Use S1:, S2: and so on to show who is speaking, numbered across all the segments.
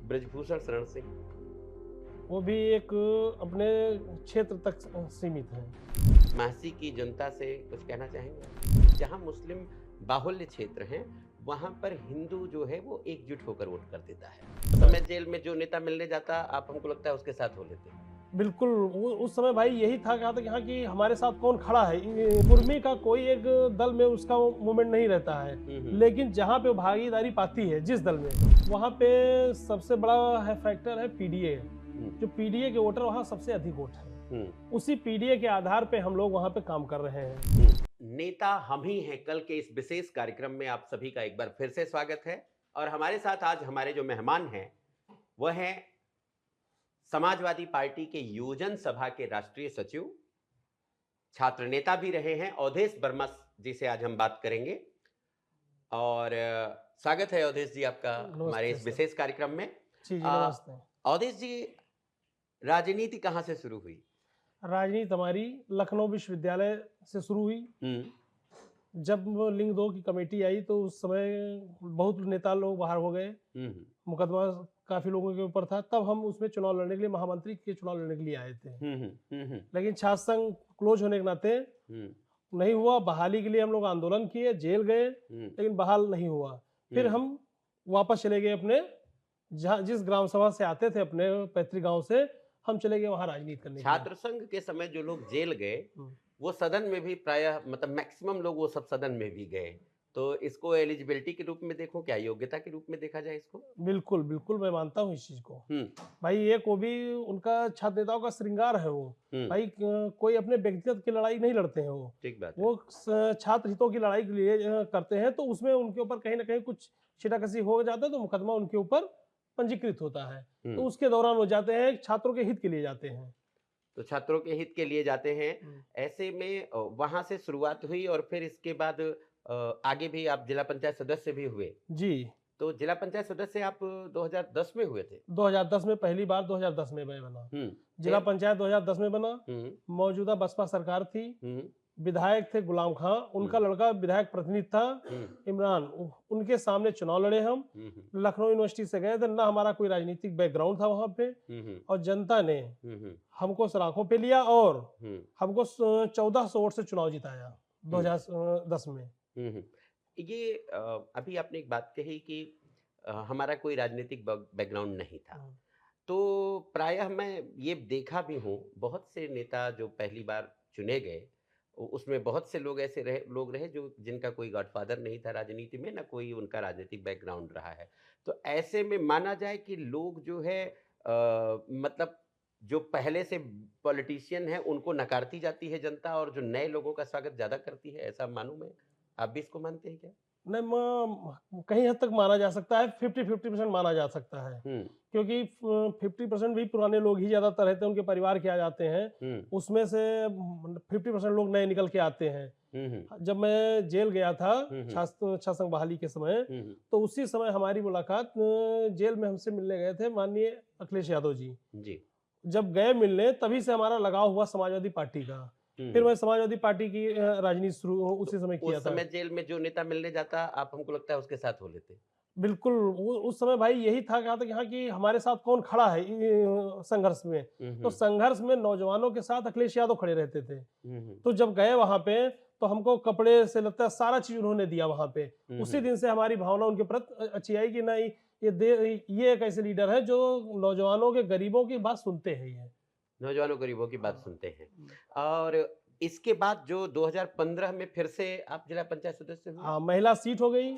S1: ब्रजभूषण शरण सिंह।
S2: वो भी एक अपने क्षेत्र तक सीमित है।
S1: महसी की जनता से कुछ कहना चाहेंगे? जहाँ मुस्लिम बाहुल्य क्षेत्र हैं, वहाँ पर हिंदू जो है वो एकजुट होकर वोट कर देता है। उस समय जेल में जो नेता मिलने जाता, आप हमको लगता है उसके साथ हो लेते।
S2: बिल्कुल, वो उस समय भाई यही था कहा था कि हाँ कि हमारे साथ कौन खड़ा है। कुर्मी का कोई एक दल में उसका मूवमेंट नहीं रहता है, लेकिन जहाँ पे वो भागीदारी पाती है जिस दल में, वहाँ पे सबसे बड़ा है फैक्टर है पीडीए। जो पीडीए के वोटर वहाँ सबसे अधिक वोट है। उसी पीडीए के आधार पे हम लोग वहाँ पे काम कर रहे हैं।
S1: नेता हम ही हैं कल के इस विशेष कार्यक्रम में आप सभी का एक बार फिर से स्वागत है। और हमारे साथ आज हमारे जो मेहमान हैं वह हैं समाजवादी पार्टी के योजन सभा के राष्ट्रीय सचिव, छात्र नेता भी रहे हैं अवधेश वर्मा जी से आज हम बात करेंगे। और स्वागत है अवधेश जी आपका हमारे इस विशेष कार्यक्रम में।
S2: जी नमस्ते।
S1: अवधेश जी, राजनीति कहाँ से शुरू हुई?
S2: राजनीति हमारी लखनऊ विश्वविद्यालय से शुरू हुई। जब लिंग 2 की कमेटी आई तो उस समय बहुत नेता लोग बाहर हो गए, मुकदमा काफी लोगों के ऊपर था। तब हम उसमें चुनाव लड़ने के लिए, महामंत्री के चुनाव लड़ने के लिए आए थे। लेकिन छात्र संघ क्लोज होने के नाते नहीं हुआ। बहाली के लिए हम लोग आंदोलन किए, जेल गए, लेकिन बहाल नहीं हुआ। फिर हम वापस चले गए अपने जिस ग्राम सभा से आते थे, अपने पैतृक गांव से हम चले गए वहां राजनीति करने।
S1: छात्र संघ के समय जो लोग जेल गए वो सदन में भी प्रायः मतलब मैक्सिमम लोग वो सब सदन में भी गए। तो इसको एलिजिबिलिटी के रूप में देखो, क्या योग्यता के रूप में देखा जाए इसको?
S2: बिल्कुल बिल्कुल, मैं मानता हूँ इस चीज को। भाई एक वो भी उनका छात्र नेताओं का श्रृंगार है वो। भाई कोई अपने व्यक्तिगत की लड़ाई नहीं लड़ते हैं वो।
S1: ठीक बात है।
S2: वो छात्र हितों की लड़ाई के लिए करते हैं, तो उसमें उनके ऊपर कहीं ना कहीं कुछ छिटाकसी हो जाता है तो मुकदमा उनके ऊपर पंजीकृत होता है। तो उसके दौरान वो जाते हैं, छात्रों के हित के लिए जाते हैं।
S1: तो छात्रों के हित के लिए जाते हैं। ऐसे में वहां से शुरुआत हुई और फिर इसके बाद आगे भी आप जिला पंचायत सदस्य भी हुए।
S2: जी।
S1: तो जिला पंचायत सदस्य आप 2010 में हुए थे?
S2: 2010 में पहली बार 2010 में मैं बना। जिला पंचायत 2010 में बना। मौजूदा बसपा सरकार थी। विधायक थे गुलाम खां, उनका लड़का विधायक प्रतिनिधि था इमरान। उनके सामने चुनाव लड़े हम। लखनऊ यूनिवर्सिटी से गए थे, ना हमारा कोई राजनीतिक बैकग्राउंड था वहां पे। और जनता ने हमको सराखों पे लिया और हमको 1400 वोट से चुनाव जिताया 2010 में।
S1: ये अभी आपने एक बात कही कि हमारा कोई राजनीतिक बैकग्राउंड नहीं था। तो प्रायः मैं ये देखा भी हूँ, बहुत से नेता जो पहली बार चुने गए उसमें बहुत से लोग ऐसे रहे जो जिनका कोई गॉडफादर नहीं था राजनीति में, ना कोई उनका राजनीतिक बैकग्राउंड रहा है। तो ऐसे में माना जाए कि लोग जो है मतलब जो पहले से पॉलिटिशियन है उनको नकारती जाती है जनता और जो नए लोगों का स्वागत ज्यादा करती है, ऐसा मानूं मैं? आप भी इसको मानते हैं क्या?
S2: नहीं, कहीं हद तक माना जा सकता है, 50-50% माना जा सकता है। क्योंकि 50% भी पुराने लोग ही ज्यादातर रहते हैं, उनके परिवार के आ जाते हैं। उसमें से 50% लोग नए निकल के आते हैं। जब मैं जेल गया था छात्र संघ बहाली के समय, तो उसी समय हमारी मुलाकात जेल में हमसे मिलने गए थे माननीय अखिलेश यादव जी। जब गए मिलने, तभी से हमारा लगाव हुआ समाजवादी पार्टी का। फिर मैं समाजवादी पार्टी की राजनीति शुरू उसी समय किया था।
S1: उस समय जेल में जो नेता मिलने जाता, आप हमको लगता है उसके साथ हो लेते।
S2: बिल्कुल, उस समय भाई यही था कहा था कि हाँ कि हमारे साथ कौन खड़ा है संघर्ष में। तो संघर्ष में नौजवानों के साथ अखिलेश यादव खड़े रहते थे। तो जब गए वहां पे तो हमको कपड़े से लगता है सारा चीज उन्होंने दिया वहां पे। उसी दिन से हमारी भावना उनके प्रति अच्छी आई कि नहीं, ये एक ऐसे लीडर है जो नौजवानों के, गरीबों की बात सुनते हैं। ये
S1: नौजवानों गरीबों की बात सुनते हैं। और इसके बाद जो 2015 में फिर से आप जिला पंचायत सदस्य हुए?
S2: हाँ, महिला सीट हो गई।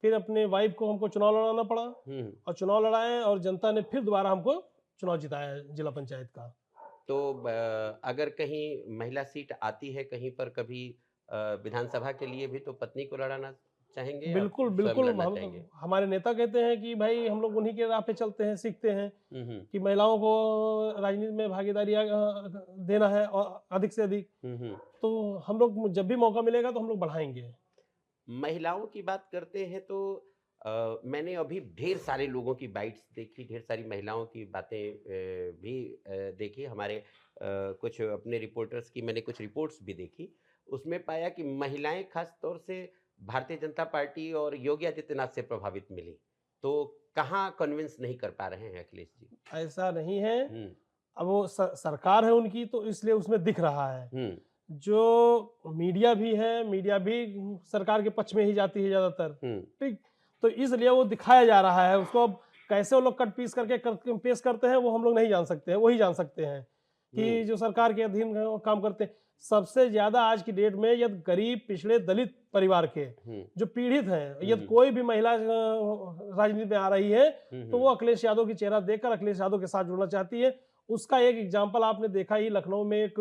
S2: फिर अपने वाइफ को हमको चुनाव लड़ाना पड़ा और चुनाव लड़ाए और जनता ने फिर दोबारा हमको चुनाव जिताया जिला पंचायत का।
S1: तो अगर कहीं महिला सीट आती है कहीं पर कभी विधानसभा के लिए भी, तो पत्नी को लड़ाना चाहेंगे?
S2: बिल्कुल बिल्कुल, हमारे नेता कहते हैं कि भाई हम लोग उन्हीं के राह पे चलते हैं, सीखते हैं कि महिलाओं को राजनीति में भागीदारी देना है और अधिक से अधिक। तो हम लोग जब भी मौका मिलेगा तो हम लोग बढ़ाएंगे।
S1: महिलाओं की बात करते हैं तो मैंने अभी ढेर सारे लोगों की बाइट्स देखी, ढेर सारी महिलाओं की बातें भी देखी। हमारे कुछ अपने रिपोर्टर्स की मैंने कुछ रिपोर्ट्स भी देखी। उसमें पाया कि महिलाएं खास तौर से भारतीय जनता पार्टी और योगी आदित्यनाथ से प्रभावित मिली। तो कहाँ कन्विंस नहीं कर पा रहे हैं अखिलेश जी?
S2: ऐसा नहीं है। अब वो सरकार है उनकी, तो इसलिए उसमें दिख रहा है। जो मीडिया भी है, मीडिया भी सरकार के पक्ष में ही जाती है ज़्यादातर, ठीक? तो इसलिए वो दिखाया जा रहा है। उसको अब कैसे वो लोग कट पीस करके पेश करते हैं, वो हम लोग नहीं जान सकते हैं, वही जान सकते हैं कि जो सरकार के अधीन काम करते हैं। सबसे ज़्यादा आज की डेट में यदि गरीब, पिछड़े, दलित परिवार के जो पीड़ित हैं, यदि कोई भी महिला राजनीति में आ रही है, तो वो अखिलेश यादव की चेहरा देखकर अखिलेश यादव के साथ जुड़ना चाहती है। उसका एक एग्जाम्पल आपने देखा ही, लखनऊ में एक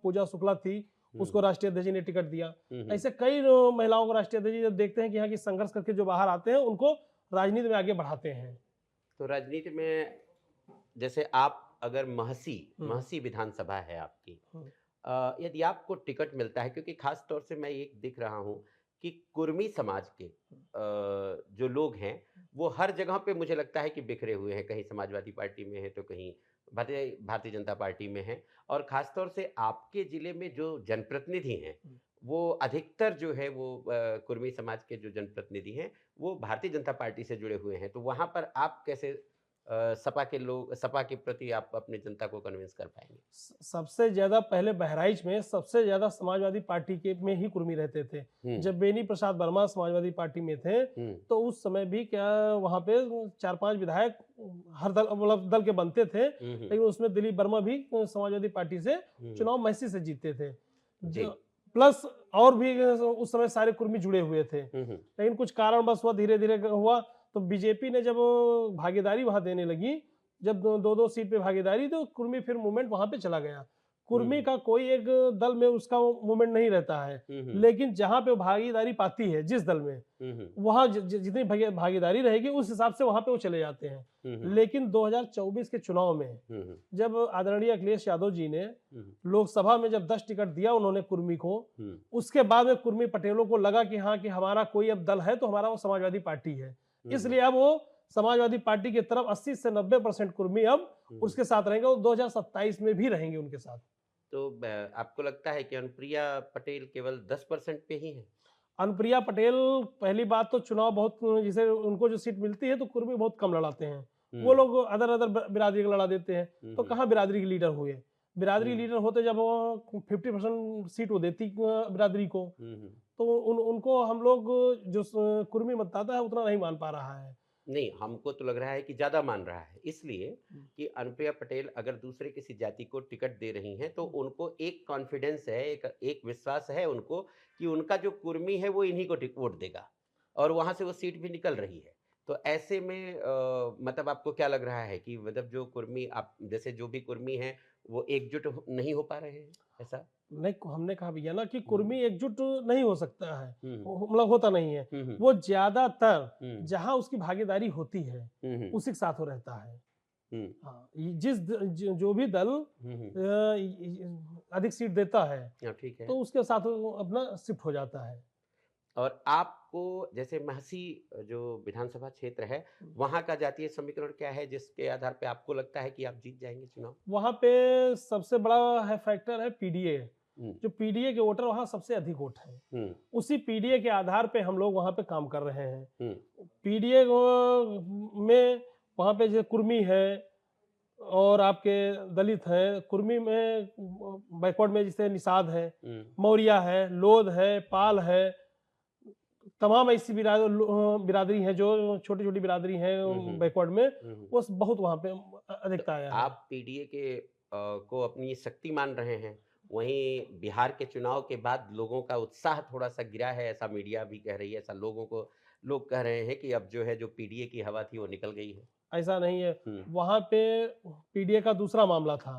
S2: पूजा शुक्ला थी, उसको राष्ट्रीय अध्यक्ष ने टिकट दिया। ऐसे कई महिलाओं को राष्ट्रीय अध्यक्ष जब देखते हैं कि यहाँ की संघर्ष करके जो बाहर आते हैं, उनको राजनीति में आगे बढ़ाते हैं।
S1: तो राजनीति में जैसे आप अगर महसी विधानसभा है आपकी, यदि आपको टिकट मिलता है, क्योंकि खास तौर से मैं ये दिख रहा हूँ कि कुर्मी समाज के जो लोग हैं वो हर जगह पे मुझे लगता है कि बिखरे हुए हैं, कहीं समाजवादी पार्टी में है तो कहीं भारतीय जनता पार्टी में है, और खासतौर से आपके जिले में जो जनप्रतिनिधि हैं वो अधिकतर जो है वो कुर्मी समाज के जो जनप्रतिनिधि हैं वो भारतीय जनता पार्टी से जुड़े हुए हैं। तो वहाँ पर आप कैसे सपा के प्रति आप अपनी जनता को कन्विंस कर पाएंगे?
S2: सबसे ज्यादा पहले बहराइच में सबसे ज्यादा समाजवादी पार्टी के में ही कुर्मी रहते थे। जब बेनी प्रसाद वर्मा समाजवादी पार्टी में थे, तो उस समय भी क्या वहां पे 4-5 विधायक हर दल, मतलब दल के बनते थे, लेकिन उसमें दिलीप वर्मा भी समाजवादी पार्टी से चुनाव महसी से जीते थे। प्लस और भी उस समय सारे कुर्मी जुड़े हुए थे, लेकिन कुछ कारणवश हुआ, धीरे धीरे हुआ, तो बीजेपी ने जब भागीदारी वहां देने लगी, जब 2-2 सीट पे भागीदारी, तो कुर्मी फिर मूवमेंट वहां पे चला गया। कुर्मी का कोई एक दल में उसका मूवमेंट नहीं रहता है, लेकिन जहां पे भागीदारी पाती है जिस दल में, वहां जितनी भागीदारी रहेगी उस हिसाब से वहां पे वो चले जाते हैं। लेकिन 2024 के चुनाव में जब आदरणीय अखिलेश यादव जी ने लोकसभा में जब 10 टिकट दिया उन्होंने कुर्मी को, उसके बाद में कुर्मी पटेलों को लगा कि हाँ, कि हमारा कोई अब दल है तो हमारा वो समाजवादी पार्टी है, इसलिए अब वो समाजवादी पार्टी की तरफ 80 से 90% कुर्मी अब उसके साथ रहेंगे और 2027 में भी रहेंगे उनके साथ।
S1: तो आपको लगता है कि अनुप्रिया पटेल केवल 10% पे ही है?
S2: अनुप्रिया पटेल, पहली बात तो चुनाव बहुत, जैसे उनको जो सीट मिलती है तो कुर्मी बहुत कम लड़ाते हैं। वो लोग अदर अदर बिरादरी का लड़ा देते हैं, तो कहाँ बिरादरी के लीडर हुए? बिरादरी लीडर होते जब 50% सीट वो देती बिरादरी को, तो उनको हम लोग जो कुर्मी मतदाता है उतना नहीं मान पा रहा है।
S1: नहीं, हमको तो लग रहा है कि ज़्यादा मान रहा है, इसलिए कि अनुप्रिया पटेल अगर दूसरे किसी जाति को टिकट दे रही हैं तो उनको एक कॉन्फिडेंस है, एक विश्वास है उनको कि उनका जो कुर्मी है वो इन्हीं को वोट देगा, और वहाँ से वो सीट भी निकल रही है। तो ऐसे में मतलब आपको क्या लग रहा है कि मतलब जो कुर्मी, आप जैसे जो भी कुर्मी हैं वो एकजुट नहीं हो पा रहे हैं, ऐसा?
S2: नहीं, हमने कहा भैया ना कि कुर्मी एकजुट नहीं हो सकता है, मतलब होता नहीं है। वो ज्यादातर जहां उसकी भागीदारी होती है उसी के साथ वो रहता है। हाँ, जो भी दल अधिक सीट देता है,
S1: ठीक है,
S2: तो उसके साथ वो अपना शिफ्ट हो जाता है।
S1: और आपको जैसे महसी जो विधानसभा क्षेत्र है, वहाँ का जातीय समीकरण क्या है जिसके आधार पे आपको लगता है कि आप जीत जाएंगे चुनाव?
S2: वहाँ पे सबसे बड़ा है फैक्टर है पीडीए। जो पीडीए के वोटर वहाँ सबसे अधिक वोट है, उसी पीडीए के आधार पे हम लोग वहाँ पे काम कर रहे हैं। पीडीए में वहाँ पे जो कुर्मी है और आपके दलित है, कुर्मी में बैकवर्ड में जैसे निषाद है, मौर्या है, लोध है, पाल है, तमाम ऐसी बिरादरी है जो छोटी छोटी बिरादरी है बैकवर्ड में, वो बहुत वहाँ पे अधिकता आया है।
S1: आप पीडीए के को अपनी शक्ति मान रहे हैं, वहीं बिहार के चुनाव के बाद लोगों का उत्साह थोड़ा सा गिरा है, ऐसा मीडिया भी कह रही है, ऐसा लोग कह रहे हैं कि अब जो है जो पीडीए की हवा थी वो निकल गई है।
S2: ऐसा नहीं है, वहाँ पे पीडीए का दूसरा मामला था,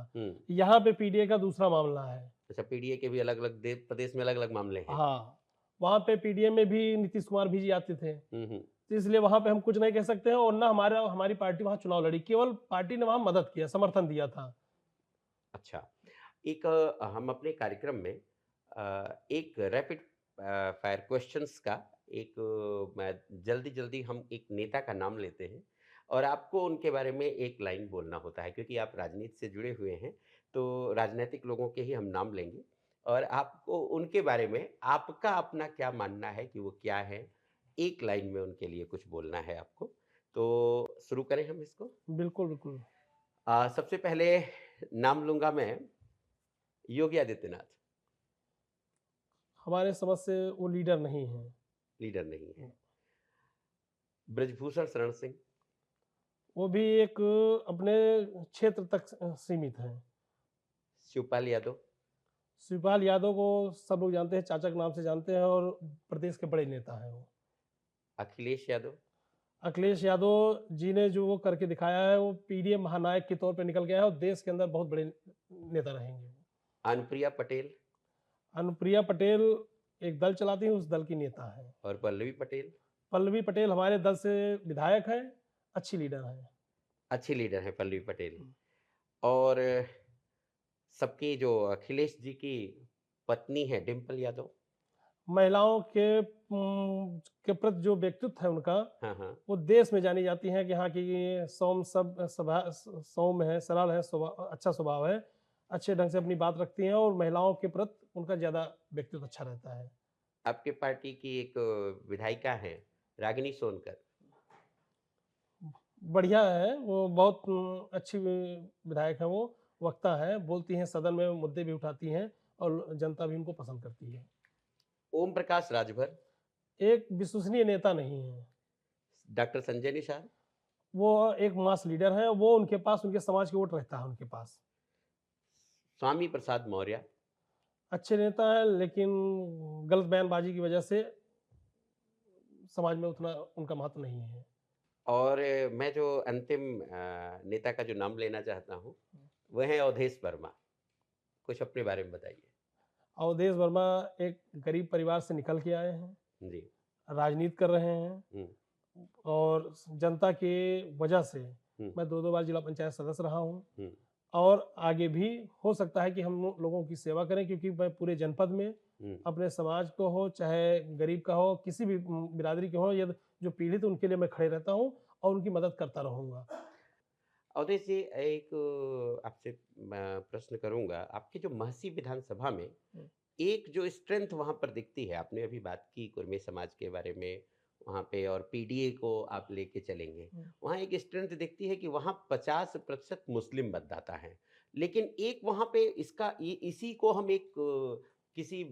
S2: यहाँ पे पीडीए का दूसरा मामला है।
S1: अच्छा, पीडीए के भी अलग अलग प्रदेश में अलग अलग मामले हैं।
S2: हाँ, वहाँ पे पीडीए में भी नीतीश कुमार भी जी आते थे, तो इसलिए वहाँ पे हम कुछ नहीं कह सकते हैं, और ना हमारी पार्टी वहाँ चुनाव लड़ी, केवल पार्टी ने वहाँ मदद किया, समर्थन दिया था।
S1: अच्छा, एक हम अपने कार्यक्रम में एक रैपिड फायर क्वेश्चंस का जल्दी हम एक नेता का नाम लेते हैं और आपको उनके बारे में एक लाइन बोलना होता है, क्योंकि आप राजनीति से जुड़े हुए हैं तो राजनीतिक लोगों के ही हम नाम लेंगे और आपको उनके बारे में आपका अपना क्या मानना है कि वो क्या है, एक लाइन में उनके लिए कुछ बोलना है आपको। तो शुरू करें हम इसको।
S2: बिल्कुल बिल्कुल।
S1: सबसे पहले नाम लूंगा मैं योगी आदित्यनाथ।
S2: हमारे समझ से वो लीडर नहीं है।
S1: लीडर नहीं है। ब्रजभूषण शरण सिंह।
S2: वो भी एक अपने क्षेत्र तक सीमित है।
S1: शिवपाल यादव।
S2: शिवपाल यादव को सब लोग जानते हैं, चाचा के नाम से जानते हैं और प्रदेश के बड़े नेता हैं वो।
S1: अखिलेश यादव।
S2: अखिलेश यादव जी ने जो वो करके दिखाया है, वो पीडीए महानायक के तौर पे निकल गया है और देश के अंदर बहुत बड़े नेता रहेंगे।
S1: अनुप्रिया पटेल।
S2: अनुप्रिया पटेल एक दल चलाती है, उस दल की नेता है।
S1: और पल्लवी पटेल।
S2: पल्लवी पटेल हमारे दल से विधायक है, अच्छी लीडर है।
S1: अच्छी लीडर है पल्लवी पटेल। और सबकी जो अखिलेश जी की पत्नी है डिम्पल यादव।
S2: महिलाओं के प्रति जो व्यक्तित्व है उनका,
S1: हाँ।
S2: वो देश में जानी जाती हैं कि हाँ कि ये सौम्य है, सरल है, अच्छा स्वभाव है, अच्छे ढंग से अपनी बात रखती हैं और महिलाओं के प्रति उनका ज़्यादा व्यक्तित्व अच्छा रहता है।
S1: आपके पार्टी की एक विधायिका है रागिनी सोनकर।
S2: बढ़िया है, वो बहुत अच्छी विधायक है, वो वक्ता है, बोलती हैं, सदन में मुद्दे भी उठाती हैं और जनता भी उनको पसंद करती है।
S1: ओम प्रकाश राजभर।
S2: एक विश्वसनीय नेता नहीं है।
S1: डॉक्टर संजय निषाद।
S2: वो एक मास लीडर है, वो उनके पास उनके समाज की वोट रहता है उनके पास।
S1: स्वामी प्रसाद मौर्य।
S2: अच्छे नेता है लेकिन गलत बयानबाजी की वजह से समाज में उतना उनका महत्व नहीं है।
S1: और मैं जो अंतिम नेता का जो नाम लेना चाहता हूँ वह है अवधेश वर्मा। कुछ अपने बारे में बताइए।
S2: अवधेश वर्मा एक गरीब परिवार से निकल के आए हैं
S1: जी।
S2: राजनीति कर रहे हैं और जनता के वजह से मैं 2-2 बार जिला पंचायत सदस्य रहा हूँ और आगे भी हो सकता है कि हम लोगों की सेवा करें, क्योंकि मैं पूरे जनपद में अपने समाज को हो, चाहे गरीब का हो, किसी भी बिरादरी के हो, या जो पीड़ित उनके लिए मैं खड़े रहता हूँ और उनकी मदद करता रहूँगा।
S1: अवधेश जी, एक आपसे मैं प्रश्न करूंगा। आपकी जो महसी विधानसभा में एक जो स्ट्रेंथ वहां पर दिखती है, आपने अभी बात की कुर्मी समाज के बारे में वहां पे और पीडीए को आप लेके चलेंगे, वहां एक स्ट्रेंथ दिखती है कि वहां 50% मुस्लिम मतदाता हैं। लेकिन एक वहां पे इसी को हम एक किसी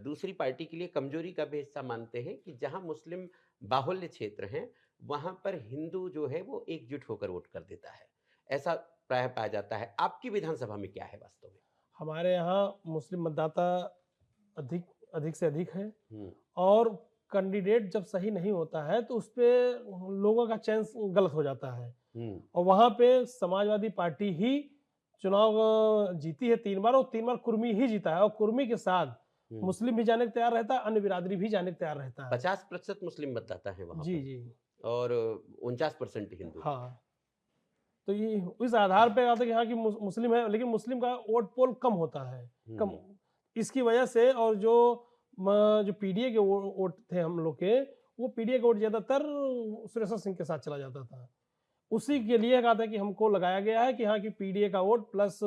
S1: दूसरी पार्टी के लिए कमजोरी का भी हिस्सा मानते हैं कि जहां मुस्लिम बाहुल्य क्षेत्र हैं वहां पर हिंदू जो है वो एकजुट होकर वोट कर देता है, ऐसा प्राय पाया जाता है। आपकी विधानसभा में क्या है वास्तव में?
S2: हमारे यहाँ मुस्लिम मतदाता अधिक अधिक से अधिक है और कैंडिडेट जब सही नहीं होता है तो उस पे लोगों का चयन गलत हो जाता है और वहाँ पे समाजवादी पार्टी ही चुनाव जीती है 3 बार और 3 बार कुर्मी ही जीता है और कुर्मी के साथ मुस्लिम भी जाने को तैयार रहता है, अन्य बिरादरी भी जाने को तैयार रहता है।
S1: 50% मुस्लिम मतदाता है वहाँ
S2: जी
S1: पर
S2: जी
S1: और 49% हिंदू।
S2: हाँ, तो ये इस आधार पे आता है कि हाँ कि मुस्लिम है, लेकिन मुस्लिम का वोट पोल कम होता है, कम। इसकी वजह से और जो पीडीए के वोट थे हम लोग के, वो पीडीए के वोट ज्यादातर सुरेश सिंह के साथ चला जाता था। उसी के लिए कहा था कि हमको लगाया गया है कि हाँ कि पीडीए का वोट प्लस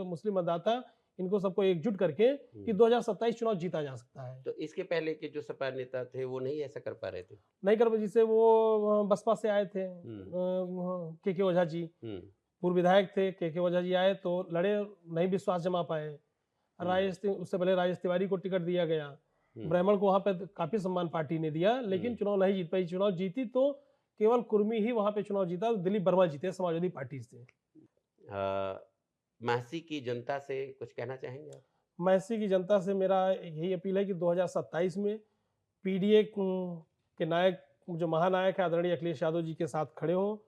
S2: मुस्लिम मतदाता, इनको सबको एकजुट करके कि 2027 चुनाव जीता जा सकता है।
S1: तो इसके पहले के जो सपा नेता थे वो नहीं ऐसा कर पा रहे थे?
S2: नहीं कर पाए, जिससे वो बसपा से आए थे के ओझा जी, पूर्व विधायक थे। के ओझा जी आए तो लड़े, नहीं विश्वास जमा पाए। उससे पहले राजेश तिवारी को टिकट दिया गया, ब्राह्मण को वहां पे काफी सम्मान पार्टी ने दिया, लेकिन चुनाव नहीं जीत पाई। चुनाव जीती तो केवल कुर्मी ही वहां पे चुनाव जीता, दिलीप वर्मा जीते समाजवादी पार्टी से।
S1: महसी की जनता से कुछ कहना चाहेंगे आप?
S2: महसी की जनता से मेरा यही अपील है कि 2027 में पीडीए के नायक, जो महानायक है आदरणीय अखिलेश यादव जी के साथ खड़े हो,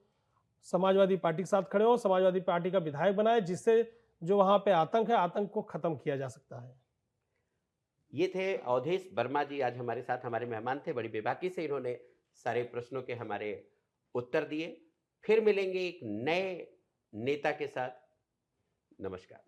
S2: समाजवादी पार्टी के साथ खड़े हो, समाजवादी पार्टी का विधायक बनाए, जिससे जो वहां पे आतंक है, आतंक को खत्म किया जा सकता है।
S1: ये थे अवधेश वर्मा जी, आज हमारे साथ हमारे मेहमान थे। बड़ी बेबाकी से इन्होंने सारे प्रश्नों के हमारे उत्तर दिए। फिर मिलेंगे एक नए नेता के साथ। नमस्कार।